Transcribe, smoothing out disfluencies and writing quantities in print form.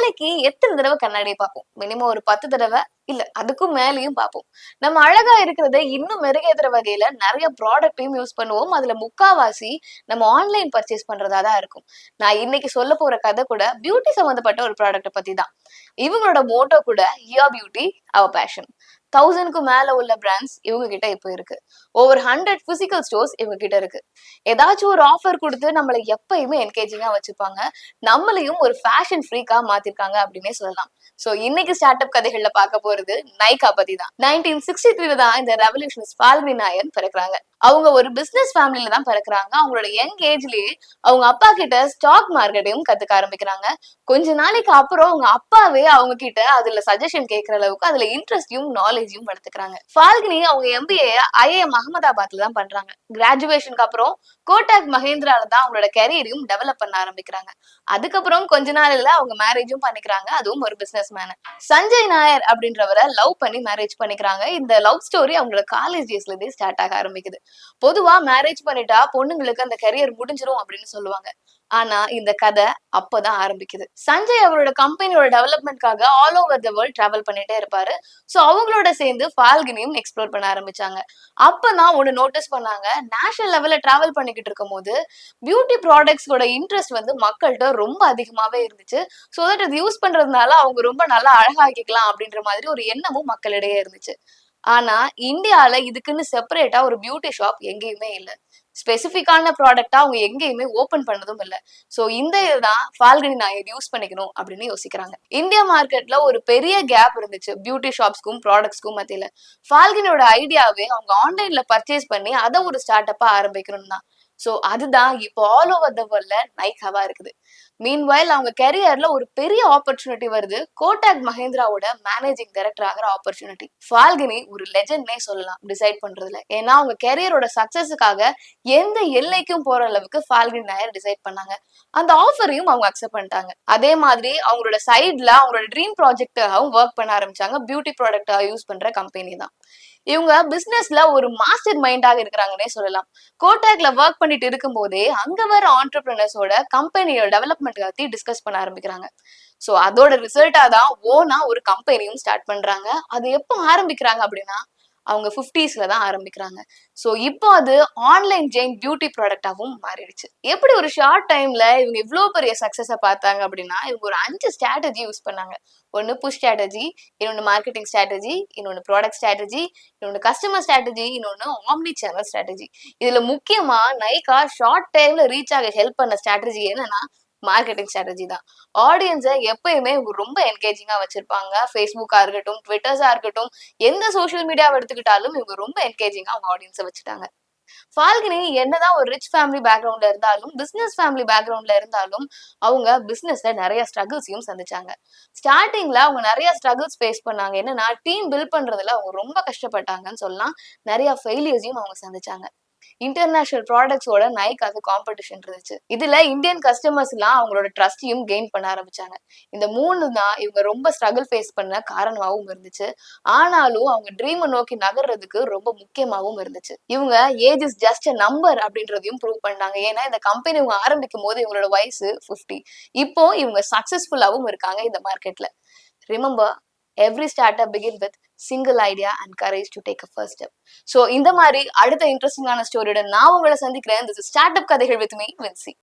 நாளைக்கு எத்தனை தடவை கண்ணாடியை பார்ப்போம்? மினிமம் ஒரு 10 தடவை, இல்ல அதுக்கும் மேலயும் பார்ப்போம். நம்ம அழகா இருக்கிறத இன்னும் மெருகேத்துற வகையில நெறைய ப்ராடக்ட்டையும் யூஸ் பண்ணுவோம். அதுல முக்காவாசி நம்ம ஆன்லைன் பர்ச்சேஸ் பண்றதா தான் இருக்கும். நான் இன்னைக்கு சொல்லப் போற கதை கூட பியூட்டி சம்மந்தப்பட்ட ஒரு ப்ராடக்ட்ட பத்தி தான். இவங்களோட மோட்டோ கூட "யுவர் பியூட்டி அவர் பேஷன்". 1000க்கும் மேல உள்ள பிராண்ட்ஸ் இவங்க கிட்ட இப்போ இருக்கு. ஓவர் 100 பிசிக்கல் ஸ்டோர்ஸ் இவங்க கிட்ட இருக்கு. ஏதாச்சும் ஒரு ஆஃபர் குடுத்து நம்மள எப்பயுமே என்கேஜிங்கா வச்சுப்பாங்க. நம்மளையும் ஒரு ஃபேஷன் ஃப்ரீக்கா மாத்திருக்காங்க அப்படின்னே சொல்லலாம். சோ இன்னைக்கு ஸ்டார்ட் அப் கதைகள்ல பார்க்க போறது நைகா பத்தி தான். 1963 தான் இந்த ரெவல்யூஷனிஸ்ட் ஃபால்குனி நாயர் பிறக்குறாங்க. அவங்க ஒரு பிசினஸ் ஃபேமிலில தான் பிறக்குறாங்க. அவங்களோட யங் ஏஜ்லயே அவங்க அப்பா கிட்ட ஸ்டாக் மார்க்கெட்டையும் கத்துக்க ஆரம்பிக்கிறாங்க. கொஞ்ச நாளைக்கு அப்புறம் அவங்க அப்பாவே அவங்க கிட்ட அதுல சஜஷன் கேட்கிற அளவுக்கு அதுல இன்ட்ரெஸ்டையும் நாலேஜையும் வளர்த்துக்கிறாங்க. ஃபால்குனி அவங்க எம்பிஏ ஐஐஎம் அகமதாபாத்ல தான் பண்றாங்க. கிராஜுவேஷனுக்கு அப்புறம் கோட்டாக் மஹேந்திரால தான் அவங்களோட கெரியரையும் டெவலப் பண்ண ஆரம்பிக்கிறாங்க. அதுக்கப்புறம் கொஞ்ச நாள்ல அவங்க மேரேஜும் பண்ணிக்கிறாங்க. அதுவும் ஒரு பிசினஸ் மேன். சஞ்சய் நாயர் அப்படின்றவரை லவ் பண்ணி மேரேஜ் பண்ணிக்கிறாங்க. இந்த லவ் ஸ்டோரி அவங்களோட காலேஜ் டேஸ்ல இருந்தே ஸ்டார்ட் ஆக ஆரம்பிக்குது. பொதுவா மேரேஜ் பண்ணிட்டா பொண்ணுங்களுக்கு அந்த கரியர் முடிஞ்சிரும் அப்படின்னு சொல்லுவாங்க. ஆனா இந்த கதை அப்பதான் ஆரம்பிக்குது. சஞ்சய் அவரோட கம்பெனியோட டெவலப்மெண்ட்காக all over the world travel பண்ணிட்டே இருப்பாரு. சோ அவங்களோட சேர்ந்து ஃபால்குனியும் எக்ஸ்ப்ளோர் பண்ண ஆரம்பிச்சாங்க. அப்பதான் ஒண்ணு நோட்டீஸ் பண்ணாங்க. நேஷனல் லெவல்ல டிராவல் பண்ணிக்கிட்டு இருக்கும் போது பியூட்டி ப்ராடக்ட்ஸோட இன்ட்ரெஸ்ட் வந்து மக்கள்கிட்ட ரொம்ப அதிகமாவே இருந்துச்சு. சோ தட் இது யூஸ் பண்றதுனால அவங்க ரொம்ப நல்லா அழகாக்கிக்கலாம் அப்படின்ற மாதிரி ஒரு எண்ணமும் மக்களிடையே இருந்துச்சு. ஆனா இந்தியால இதுக்குன்னு செப்பரேட்டா ஒரு பியூட்டி ஷாப் எங்கேயுமே இல்ல. ஸ்பெசிபிக்கான ப்ராடக்ட்டா அவங்க எங்கேயுமே ஓபன் பண்ணதும் இல்ல. சோ இந்த இதுதான் ஃபால்குனி நாயர் யூஸ் பண்ணிக்கணும் அப்படின்னு யோசிக்கிறாங்க. இந்தியா மார்க்கெட்ல ஒரு பெரிய கேப் இருந்துச்சு பியூட்டி ஷாப்ஸ்க்கும் ப்ராடக்ட்ஸ்க்கும் மத்தியில. ஃபால்குனியோட ஐடியாவே அவங்க ஆன்லைன்ல பர்ச்சேஸ் பண்ணி அதை ஒரு ஸ்டார்ட் அப்பா ஆரம்பிக்கணும் தான். சோ அதுதான் இப்போ ஆல் ஓவர் த வேர்ல்ட்ல நைகாவா இருக்குது. மீன்வைல் அவங்க கெரியர்ல ஒரு பெரிய ஆப்பர்ச்சுனிட்டி வருது. கோட்டாக் மஹேந்திராவோட மேனேஜிங் டைரக்டர் ஆகிற ஆப்பர்ச்சுனிட்டி. ஃபால்குனி ஒரு லெஜெண்ட்னே சொல்லலாம் டிசைட் பண்றதுல. ஏன்னா அவங்க கெரியரோட சக்சஸுக்காக எந்த எல்லைக்கும் போற அளவுக்கு ஃபால்குனி நாயர் டிசைட் பண்ணாங்க. அந்த ஆஃபரையும் அவங்க அக்செப்ட் பண்ணிட்டாங்க. அதே மாதிரி அவங்களோட சைட்ல அவங்களோட ட்ரீம் ப்ராஜெக்டாகவும் ஒர்க் பண்ண ஆரம்பிச்சாங்க. பியூட்டி ப்ராடக்டா யூஸ் பண்ற கம்பெனி தான். இவங்க பிசினஸ்ல ஒரு மாஸ்டர் மைண்டாக இருக்கிறாங்கன்னே சொல்லலாம். கோட்டாக்ல ஒர்க் பண்ணிட்டு இருக்கும் போதே அங்க வர ஆண்டர்பிரினர்ஸோட கம்பெனியோட டெவலப்மெண்ட் பத்தி டிஸ்கஸ் பண்ண ஆரம்பிக்கிறாங்க. சோ அதோட ரிசல்ட்டா தான் ஓனா ஒரு கம்பெனியும் ஸ்டார்ட் பண்றாங்க. அது எப்போ ஆரம்பிக்கிறாங்க அப்படின்னா அவங்க 50ஸ்ல தான் ஆரம்பிக்கிறாங்க. சோ இப்போ அது ஆன்லைன் ஜெயின் பியூட்டி ப்ராடக்டாவும் மாறிடுச்சு. எப்படி ஒரு ஷார்ட் டைம்ல இவங்க இவ்வளவு பெரிய சக்சஸ பார்த்தாங்க அப்படின்னா இவங்க ஒரு 5 ஸ்ட்ராட்டஜி யூஸ் பண்ணாங்க. ஒன்னு புஷ் ஸ்ட்ராட்டஜி, இன்னொன்னு மார்க்கெட்டிங் ஸ்ட்ராட்டஜி, இன்னொன்னு ப்ராடக்ட் ஸ்ட்ராட்டஜி, இன்னொன்னு கஸ்டமர் ஸ்ட்ராட்டஜி, இன்னொன்னு ஆம்னி சேனல் ஸ்ட்ராட்டஜி. இதுல முக்கியமா நைகா ஷார்ட் டைம்ல ரீச் ஆக ஹெல்ப் பண்ண ஸ்ட்ராட்டஜி என்னன்னா மார்க்கெட்டிங் ஸ்ட்ராட்டஜி தான். ஆடியன்ஸை எப்பயுமே ரொம்ப என்கேஜிங்கா வச்சிருப்பாங்க. ஃபேஸ்புக்கா இருக்கட்டும், ட்விட்டர்ஸா இருக்கட்டும், எந்த சோசியல் மீடியாவை எடுத்துக்கிட்டாலும் இவங்க ரொம்ப என்கேஜிங்கா அவங்க ஆடியன்ஸை வச்சுட்டாங்க. ஃபால்குனி என்னதான் ஒரு ரிச் ஃபேமிலி பேக்ரவுண்ட்ல இருந்தாலும் பிசினஸ் ஃபேமிலி பேக்ரவுண்ட்ல இருந்தாலும் அவங்க பிசினஸ்ல நிறைய ஸ்ட்ரகிள்ஸையும் சந்திச்சாங்க. ஸ்டார்டிங்ல அவங்க நிறைய ஸ்ட்ரகிள்ஸ் ஃபேஸ் பண்ணாங்க. என்னன்னா டீம் பில்ட் பண்றதுல அவங்க ரொம்ப கஷ்டப்பட்டாங்கன்னு சொல்லலாம். நிறைய ஃபெயிலியர்ஸையும் அவங்க சந்திச்சாங்க. இன்டர்நேஷனல் ப்ராடக்ட்ஸோட நைக்காக காம்படிஷன் இருந்துச்சு. இதுல இந்தியன் கஸ்டமர்ஸ் எல்லாம் அவங்களோட ட்ரஸ்டையும் கெயின் பண்ண ஆரம்பிச்சாங்க. இந்த 3 தான் இவங்க ரொம்ப ஸ்ட்ரகிள் ஃபேஸ் பண்ண காரணமாகவும் இருந்துச்சு. ஆனாலும் அவங்க ட்ரீமை நோக்கி நகர்றதுக்கு ரொம்ப முக்கியமாகவும் இருந்துச்சு. இவங்க age is just a number அப்படின்றதையும் ப்ரூவ் பண்ணாங்க. ஏன்னா இந்த கம்பெனி இவங்க ஆரம்பிக்கும் போது இவங்களோட வயசு 50. இப்போ இவங்க சக்சஸ்ஃபுல்லாவும் இருக்காங்க இந்த மார்க்கெட்ல. Remember, every startup begin with single idea and courage to take a first step. So இந்த மாதிரி அடுத்த இன்ட்ரெஸ்டிங்கான ஸ்டோரியோட நான் உங்களை சந்திக்கிறேன். திஸ் இஸ் ஸ்டார்ட் அப் கதைகள் வித் மீ வின்சி.